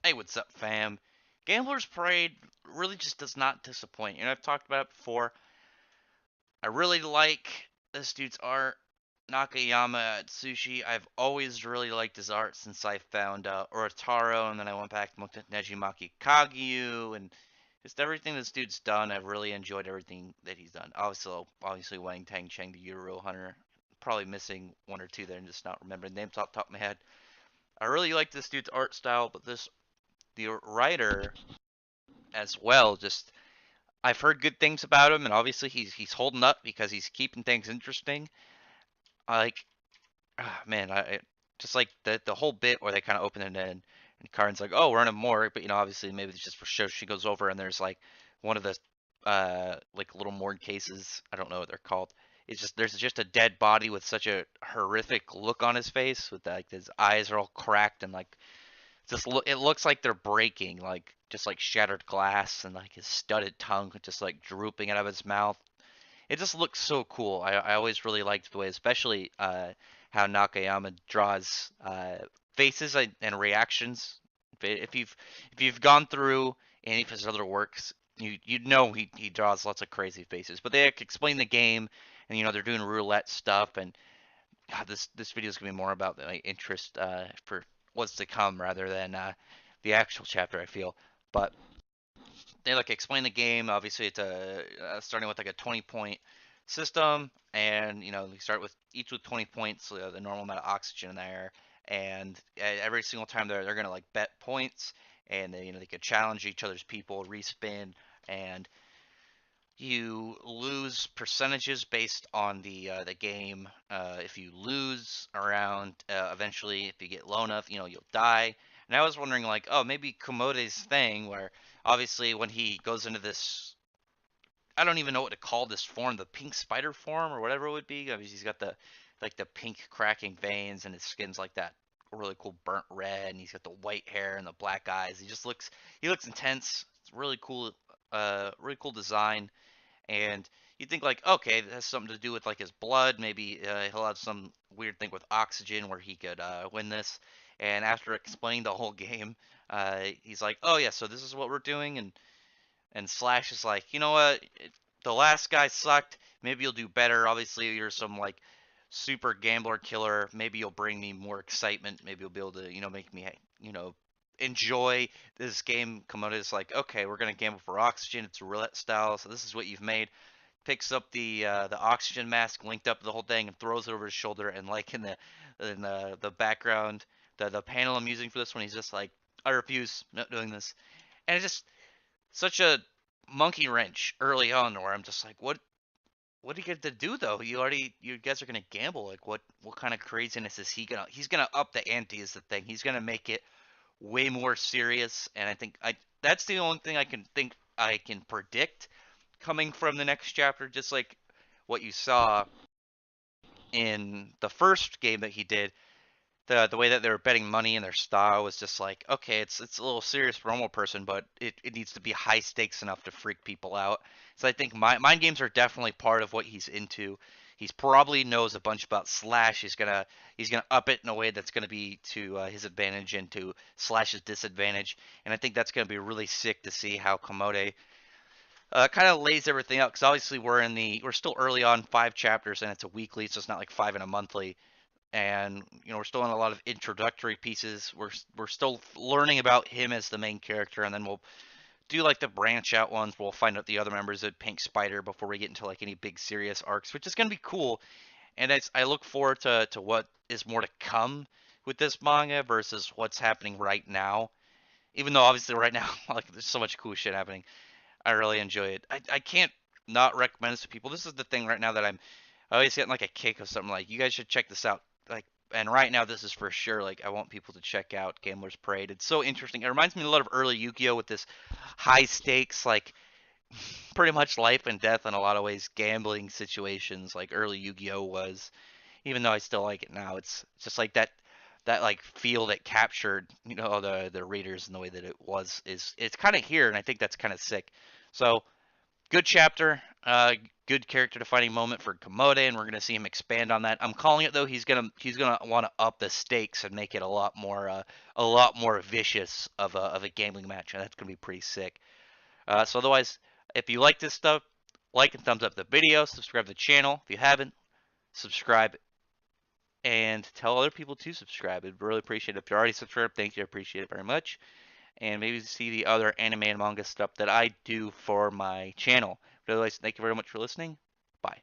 Hey, what's up, fam? Gambler's Parade really just does not disappoint. I've talked about it before. I really like this dude's art. Nakayama at Sushi. I've always really liked his art since I found Orotaro, and then I went back and looked at Nejimaki Kagyu, and just everything this dude's done. I've really enjoyed everything that he's done. Obviously, Wang Tang Cheng, the Euro Hunter. Probably missing one or two there and just not remembering names off the top of my head. I really like this dude's art style, but the writer as well. Just I've heard good things about him, and obviously he's holding up because he's keeping things interesting. Like, man, I just like the whole bit where they kind of open it in, and Karin's like, "Oh, we're in a morgue," but obviously maybe it's just for show. She goes over, and there's like one of the like little morgue cases. I don't know what they're called. It's just there's just a dead body with such a horrific look on his face, with like his eyes are all cracked and like just it looks like they're breaking, like just like shattered glass, and like his studded tongue just like drooping out of his mouth. It just looks so cool. I always really liked the way, especially how Nakayama draws faces and reactions. If you've gone through any of his other works, you know he draws lots of crazy faces. But they explain the game, and they're doing roulette stuff, and God, this video is gonna be more about my interest for what's to come rather than the actual chapter. I feel, but they like explain the game. Obviously, it's starting with like a 20-point system, and they start with each with 20 points, the normal amount of oxygen in there, and every single time they're gonna like bet points, and they could challenge each other's people, respin, and you lose percentages based on the game. If you lose around, eventually, if you get low enough, you'll die. And I was wondering, like, oh, maybe Komode's thing, where obviously when he goes into this, I don't even know what to call this form, the pink spider form or whatever it would be. Obviously, he's got the like the pink cracking veins, and his skin's like that really cool burnt red, and he's got the white hair and the black eyes. He looks intense. It's really cool design, and you think like, okay, that has something to do with like his blood. Maybe he'll have some weird thing with oxygen where he could win this. And after explaining the whole game, he's like, oh yeah, so this is what we're doing. And Slash is like, you know what? The last guy sucked. Maybe you'll do better. Obviously, you're some like super gambler killer. Maybe you'll bring me more excitement. Maybe you'll be able to, make me, enjoy this game. Kumode is like, okay, we're gonna gamble for oxygen. It's a roulette style, so this is what you've made. Picks up the oxygen mask, linked up to the whole thing, and throws it over his shoulder. And like in the background, the panel I'm using for this one, he's just like, I refuse, not doing this. And it's just such a monkey wrench early on, where I'm just like, what do you get to do though? You guys are gonna gamble. Like what kind of craziness is he's gonna up the ante is the thing. He's gonna make it way more serious, and I think I that's the only thing I can think I can predict coming from the next chapter, just like what you saw in the first game that he did. The way that they were betting money and their style was just like, okay, it's a little serious for a normal person, but it needs to be high stakes enough to freak people out. So I think mind games are definitely part of what he's into. He's probably knows a bunch about Slash. He's gonna up it in a way that's gonna be to his advantage and to Slash's disadvantage. And I think that's gonna be really sick to see how Komode kind of lays everything out. Because obviously we're still early on, 5 chapters, and it's a weekly, so it's not like 5 in a monthly. And we're still in a lot of introductory pieces. We're still learning about him as the main character, and then we'll do like the branch out ones. We'll find out the other members of Pink Spider before we get into like any big serious arcs, which is gonna be cool. And I look forward to what is more to come with this manga versus what's happening right now. Even though obviously right now, like, there's so much cool shit happening. I really enjoy it. I can't not recommend this to people. This is the thing right now that I always getting like a kick of something, like, you guys should check this out. Like, and right now this is for sure. Like, I want people to check out Gambler's Parade. It's so interesting. It reminds me a lot of early Yu-Gi-Oh with this high stakes, like pretty much life and death in a lot of ways, gambling situations like early Yu-Gi-Oh was. Even though I still like it now, it's just like that like feel that captured the readers and the way that it was is it's kind of here, and I think that's kind of sick. So good chapter. Uh, Good character defining moment for Kumode, and we're gonna see him expand on that. I'm calling it though. He's gonna want to up the stakes and make it a lot more vicious of a gambling match, and that's gonna be pretty sick. So otherwise, if you like this stuff, like and thumbs up the video, subscribe to the channel if you haven't, subscribe, and tell other people to subscribe. I'd really appreciate it. If you're already subscribed, thank you. I appreciate it very much. And maybe see the other anime and manga stuff that I do for my channel. But otherwise, thank you very much for listening. Bye.